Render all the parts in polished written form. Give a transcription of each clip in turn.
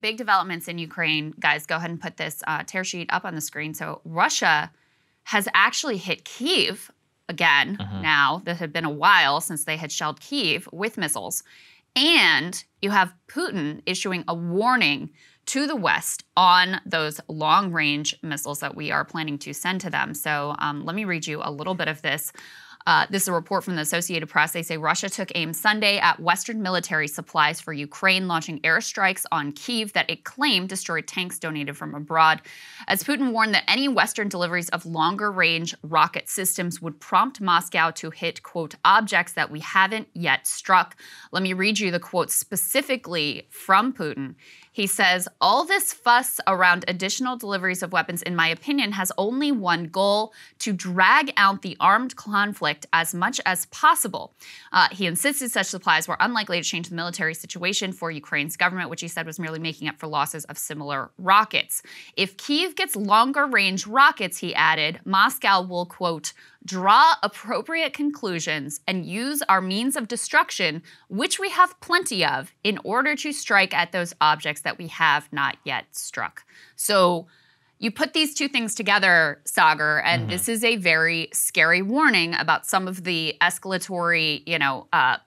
Big developments in Ukraine. Guys, go ahead and put this tear sheet up on the screen. So Russia has actually hit Kyiv again now. That had been a while since they had shelled Kyiv with missiles. And you have Putin issuing a warning to the West on those long-range missiles that we are planning to send to them. So let me read you a little bit of this. This is a report from the Associated Press. They say Russia took aim Sunday at Western military supplies for Ukraine, launching airstrikes on Kyiv that it claimed destroyed tanks donated from abroad. As Putin warned that any Western deliveries of longer-range rocket systems would prompt Moscow to hit, quote, objects that we haven't yet struck. Let me read you the quote specifically from Putin. He says, all this fuss around additional deliveries of weapons, in my opinion, has only one goal: to drag out the armed conflict as much as possible. He insisted such supplies were unlikely to change the military situation for Ukraine's government, which he said was merely making up for losses of similar rockets. If Kyiv gets longer-range rockets, he added, Moscow will, quote, draw appropriate conclusions and use our means of destruction, which we have plenty of, in order to strike at those objects that we have not yet struck. So you put these two things together, Saagar, and this is a very scary warning about some of the escalatory,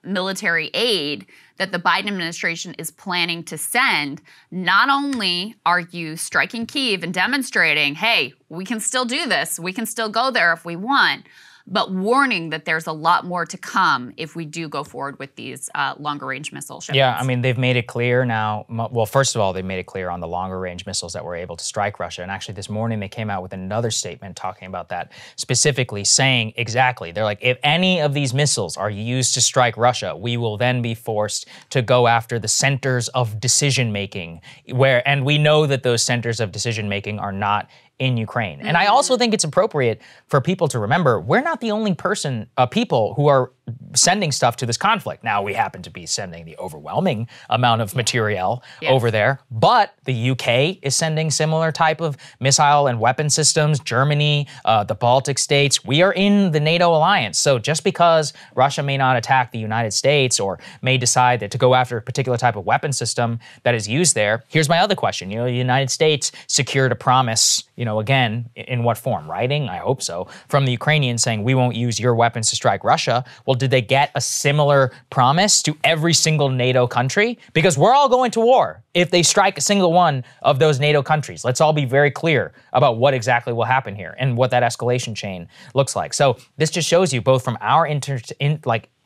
military aid that the Biden administration is planning to send. Not only are you striking Kyiv and demonstrating, hey, we can still do this, we can still go there if we want, but warning that there's a lot more to come if we do go forward with these longer-range missile shipments. Yeah, I mean, they've made it clear now. Well, first of all, they made it clear on the longer-range missiles that were able to strike Russia. And actually, this morning, they came out with another statement talking about that, specifically saying exactly, they're like, if any of these missiles are used to strike Russia, we will then be forced to go after the centers of decision-making, and we know that those centers of decision-making are not in Ukraine. And I also think it's appropriate for people to remember, we're not the only people who are sending stuff to this conflict. Now, we happen to be sending the overwhelming amount of material over there, but the UK is sending similar type of missile and weapon systems, Germany, the Baltic states. We are in the NATO alliance. So just because Russia may not attack the United States or may decide that to go after a particular type of weapon system that is used there, here's my other question. The United States secured a promise, again, in what form? Writing? I hope so. From the Ukrainians saying, we won't use your weapons to strike Russia. Well, did they get a similar promise to every single NATO country? Because we're all going to war if they strike a single one of those NATO countries. Let's all be very clear about what exactly will happen here and what that escalation chain looks like. So this just shows you both from our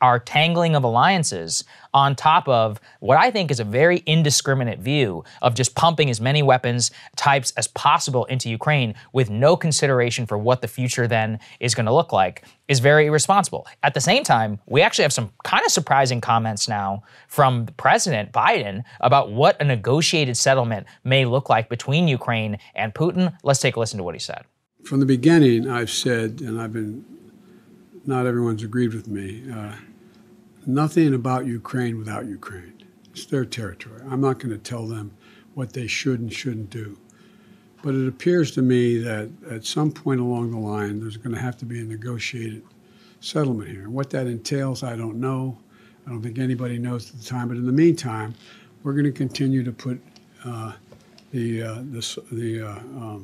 our tangling of alliances on top of what I think is a very indiscriminate view of just pumping as many weapons types as possible into Ukraine with no consideration for what the future then is going to look like is very irresponsible. At the same time, we actually have some kind of surprising comments now from President Biden about what a negotiated settlement may look like between Ukraine and Putin. Let's take a listen to what he said. From the beginning, I've said, and not everyone's agreed with me, nothing about Ukraine without Ukraine. It's their territory. I'm not going to tell them what they should and shouldn't do. But it appears to me that at some point along the line, there's going to have to be a negotiated settlement here. And what that entails, I don't know. I don't think anybody knows at the time. But in the meantime, we're going to continue to put the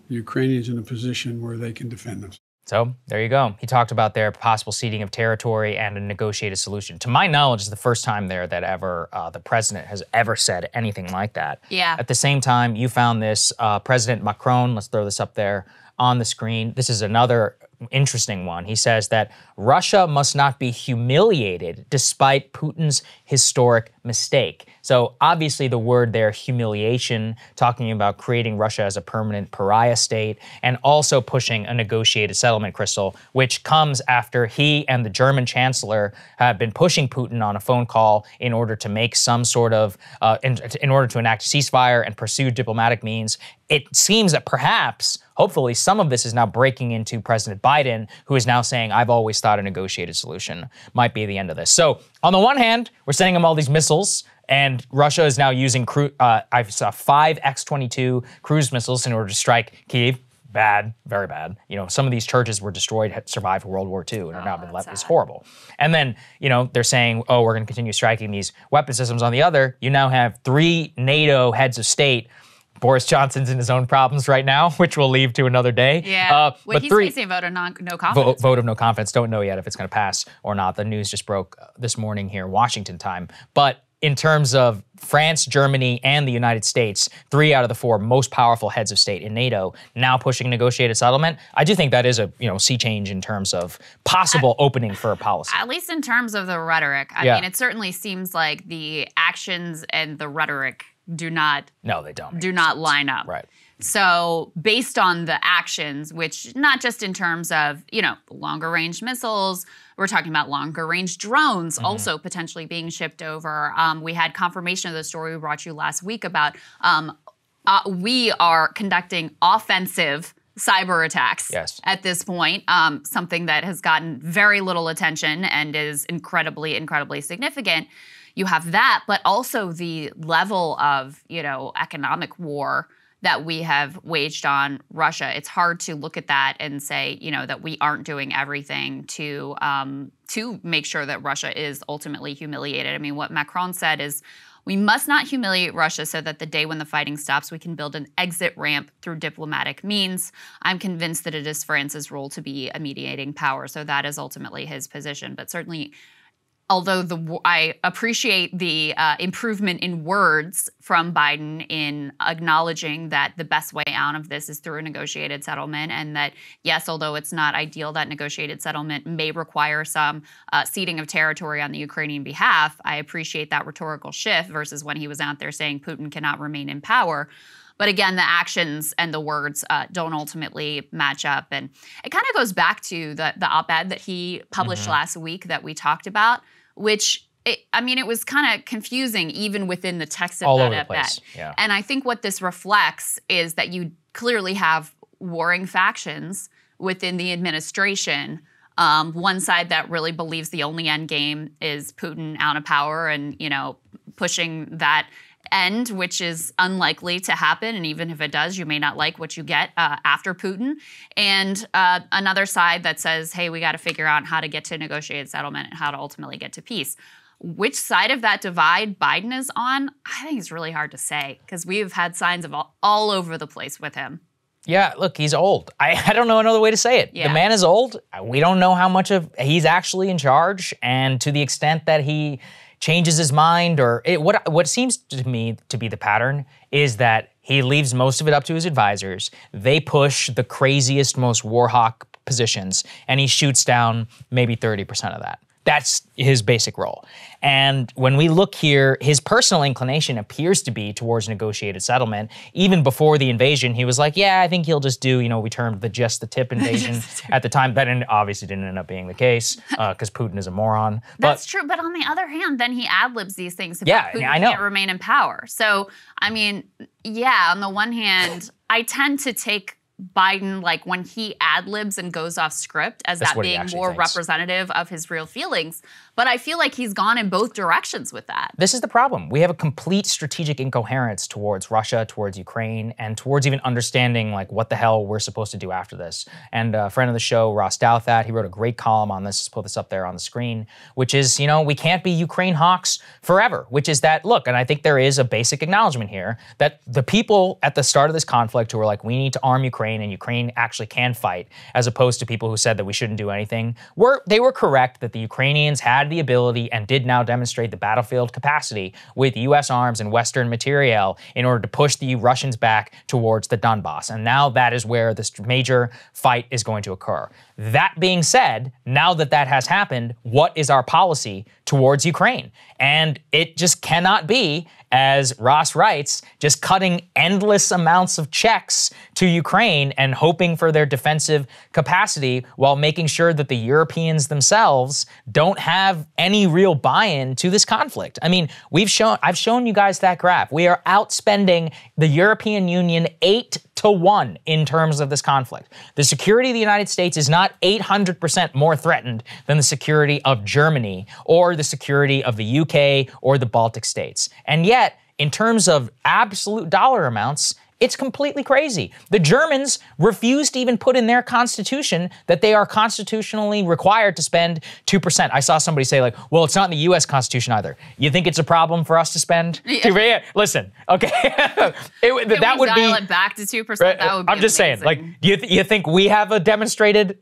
Ukrainians in a position where they can defend themselves. So there you go. He talked about their possible ceding of territory and a negotiated solution. To my knowledge, it's the first time there that ever the president has ever said anything like that. Yeah. At the same time, you found this President Macron. Let's throw this up there on the screen. This is another interesting one. He says that Russia must not be humiliated despite Putin's historic mistake. So obviously the word there, humiliation, talking about creating Russia as a permanent pariah state and also pushing a negotiated settlement, Crystal, which comes after he and the German chancellor have been pushing Putin on a phone call in order to make some sort of, in order to enact a ceasefire and pursue diplomatic means. It seems that perhaps, hopefully, some of this is now breaking into President Biden, who is now saying, I've always thought a negotiated solution might be the end of this. So on the one hand, we're sending them all these missiles, and Russia is now using I saw 5 X-22 cruise missiles in order to strike Kyiv. bad, very bad. You know, some of these churches were destroyed, had survived World War II, and are now been left. It's horrible. And then, you know, they're saying, oh, we're going to continue striking these weapon systems. On the other, you now have 3 NATO heads of state. Boris Johnson's in his own problems right now, which we'll leave to another day. Yeah, but he's facing a vote of no confidence. Vote of no confidence. Don't know yet if it's going to pass or not. The news just broke this morning here in Washington time. But in terms of France, Germany, and the United States, 3 out of the 4 most powerful heads of state in NATO now pushing a negotiated settlement, I do think that is a sea change in terms of possible opening for a policy. At least in terms of the rhetoric. I mean, it certainly seems like the actions and the rhetoric do not line up. Right. So based on the actions, which not just in terms of, you know, longer range missiles, we're talking about longer range drones also potentially being shipped over. We had confirmation of the story we brought you last week about we are conducting offensive cyber attacks at this point, something that has gotten very little attention and is incredibly, incredibly significant. You have that, but also the level of, you know, economic war that we have waged on Russia. It's hard to look at that and say, you know, that we aren't doing everything to make sure that Russia is ultimately humiliated. I mean, what Macron said is, we must not humiliate Russia so that the day when the fighting stops, we can build an exit ramp through diplomatic means. I'm convinced that it is France's role to be a mediating power. So that is ultimately his position. But certainly, although I appreciate the improvement in words from Biden in acknowledging that the best way out of this is through a negotiated settlement, and that, yes, although it's not ideal, that negotiated settlement may require some ceding of territory on the Ukrainian behalf, I appreciate that rhetorical shift versus when he was out there saying Putin cannot remain in power. But again, the actions and the words don't ultimately match up. And it kind of goes back to the op-ed that he published last week that we talked about, which, it was kind of confusing even within the text of that op-ed. Yeah. And I think what this reflects is that you clearly have warring factions within the administration. One side that really believes the only end game is Putin out of power and, you know, pushing that end, which is unlikely to happen. And even if it does, you may not like what you get after Putin. And another side that says, hey, we got to figure out how to get to a negotiated settlement and how to ultimately get to peace. Which side of that divide Biden is on, I think it's really hard to say because we've had signs of all over the place with him. Yeah, look, he's old. I don't know another way to say it. Yeah. The man is old. We don't know how much of he's actually in charge. And to the extent that he changes his mind what seems to me to be the pattern is that he leaves most of it up to his advisors. They push the craziest, most war hawk positions, and he shoots down maybe 30% of that. That's his basic role. And when we look here, his personal inclination appears to be towards negotiated settlement. Even before the invasion, he was like, yeah, I think he'll just do, we termed the just the tip invasion at the time. That obviously didn't end up being the case because Putin is a moron. That's true. But on the other hand, then he ad-libs these things about Putin can't remain in power. So, on the one hand, I tend to take Biden, like when he ad-libs and goes off script, as that being more representative of his real feelings. But I feel like he's gone in both directions with that. This is the problem. We have a complete strategic incoherence towards Russia, towards Ukraine, and towards even understanding like what the hell we're supposed to do after this. And a friend of the show, Ross Douthat, he wrote a great column on this. Let's put this up there on the screen, which is, we can't be Ukraine hawks forever, which is that, look, and I think there is a basic acknowledgement here that the people at the start of this conflict who were like, we need to arm Ukraine and Ukraine actually can fight, as opposed to people who said that we shouldn't do anything, they were correct that the Ukrainians had the ability and did now demonstrate the battlefield capacity with U.S. arms and Western materiel in order to push the Russians back towards the Donbass. And now that is where this major fight is going to occur. That being said, now that that has happened, what is our policy towards Ukraine? And it just cannot be, as Ross writes, just cutting endless amounts of checks to Ukraine and hoping for their defensive capacity while making sure that the Europeans themselves don't have any real buy-in to this conflict. I've shown you guys that graph. We are outspending the European Union 8-1 in terms of this conflict. The security of the United States is not 800% more threatened than the security of Germany or the security of the UK or the Baltic states. And yet, in terms of absolute dollar amounts, It's completely crazy. The Germans refused to even put in their constitution that they are constitutionally required to spend 2%. I saw somebody say like, well, it's not in the US Constitution either. You think it's a problem for us to spend? Yeah. Listen, okay. That would dial it back to 2%? Right? That would be I'm just amazing. saying, like, do you think we have a demonstrated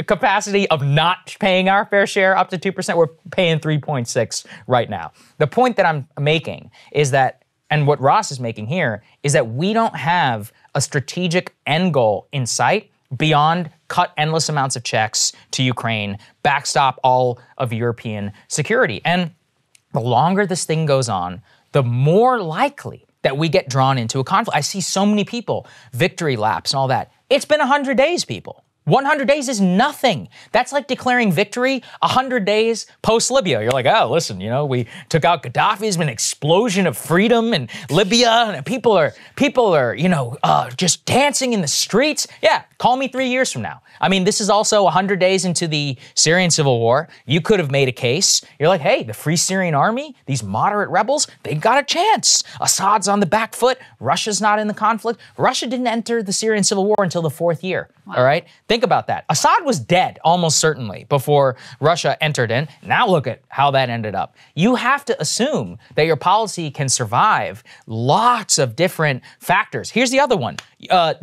capacity of not paying our fair share up to 2%? We're paying 3.6 right now. The point that I'm making is that, and what Ross is making here, is that we don't have a strategic end goal in sight beyond cut endless amounts of checks to Ukraine, backstop all of European security. And the longer this thing goes on, the more likely that we get drawn into a conflict. I see so many people, victory laps and all that. It's been 100 days, people. 100 days is nothing. That's like declaring victory 100 days post-Libya. You're like, oh, listen, we took out Gaddafi. There's been an explosion of freedom in Libya, and people are, just dancing in the streets. Yeah, call me 3 years from now. I mean, this is also 100 days into the Syrian civil war. You could have made a case. You're like, hey, the Free Syrian Army, these moderate rebels, they got a chance. Assad's on the back foot. Russia's not in the conflict. Russia didn't enter the Syrian civil war until the 4th year. Wow. All right? Think about that. Assad was dead almost certainly before Russia entered in. Now look at how that ended up. You have to assume that your policy can survive lots of different factors. Here's the other one.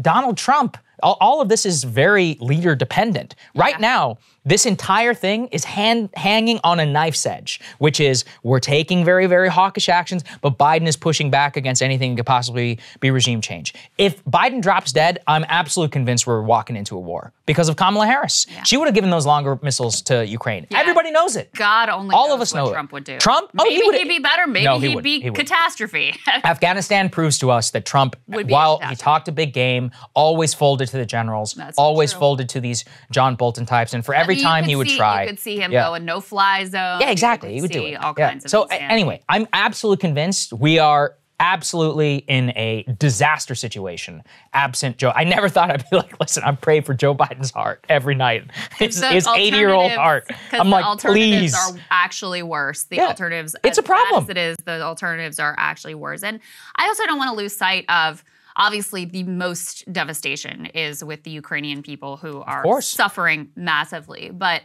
Donald Trump, all of this is very leader dependent. Right now, this entire thing is hanging on a knife's edge, which is we're taking very, very hawkish actions, but Biden is pushing back against anything that could possibly be regime change. If Biden drops dead, I'm absolutely convinced we're walking into a war because of Kamala Harris. Yeah. She would have given those longer missiles to Ukraine. Yeah. Everybody knows it. God only all knows of us what know Trump would do. Trump? Maybe he'd be better. Maybe he'd be catastrophe. Afghanistan proves to us that Trump, while he talked a big game, always folded to the generals, always folded to these John Bolton types, and for every time he would try. You could see him go a no-fly zone. Yeah, exactly. He would do it. All kinds of So insanity. anyway, I'm absolutely convinced we are absolutely in a disaster situation absent Joe. I never thought I'd be like, listen, I'm praying for Joe Biden's heart every night. His 80-year-old heart. I'm like, please. The alternatives are actually worse. The alternatives, it's a problem. As it is, the alternatives are actually worse. And I also don't want to lose sight of, obviously, the most devastation is with the Ukrainian people who are suffering massively. But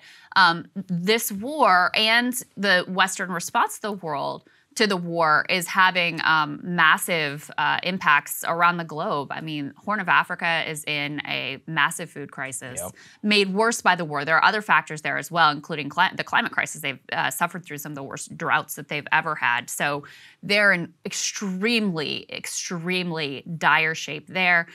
this war and the Western response to the war is having massive impacts around the globe. I mean, Horn of Africa is in a massive food crisis, made worse by the war. There are other factors there as well, including the climate crisis. They've suffered through some of the worst droughts that they've ever had. So they're in extremely, extremely dire shape there.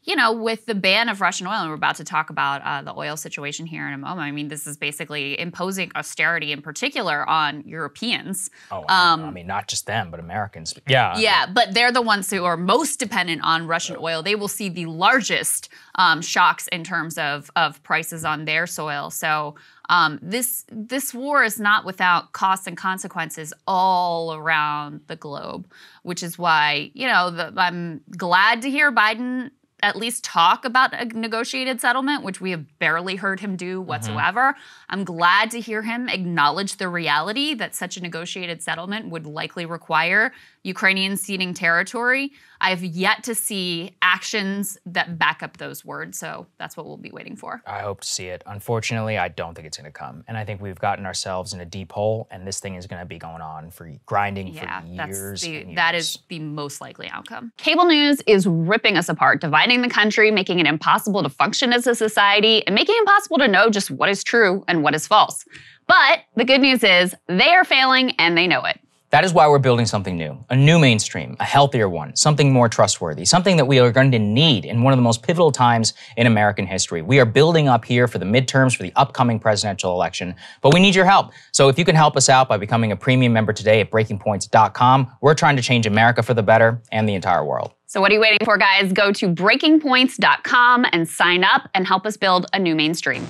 With the ban of Russian oil, and we're about to talk about the oil situation here in a moment. I mean, this is basically imposing austerity in particular on Europeans. Oh, I mean, not just them, but Americans. Yeah. Yeah, but they're the ones who are most dependent on Russian oil. They will see the largest shocks in terms of prices on their soil. So this war is not without costs and consequences all around the globe, which is why, I'm glad to hear Biden at least talk about a negotiated settlement, which we have barely heard him do whatsoever. I'm glad to hear him acknowledge the reality that such a negotiated settlement would likely require Ukrainians ceding territory. I have yet to see actions that back up those words, so that's what we'll be waiting for. I hope to see it. Unfortunately, I don't think it's going to come. And I think we've gotten ourselves in a deep hole, and this thing is going to be going on for grinding for years and years. That is the most likely outcome. Cable news is ripping us apart, dividing the country, making it impossible to function as a society, and making it impossible to know just what is true and what is false. But the good news is they are failing and they know it. That is why we're building something new, a new mainstream, a healthier one, something more trustworthy, something that we are going to need in one of the most pivotal times in American history. We are building up here for the midterms, for the upcoming presidential election, but we need your help. So if you can help us out by becoming a premium member today at breakingpoints.com, we're trying to change America for the better and the entire world. So what are you waiting for, guys? Go to breakingpoints.com and sign up and help us build a new mainstream.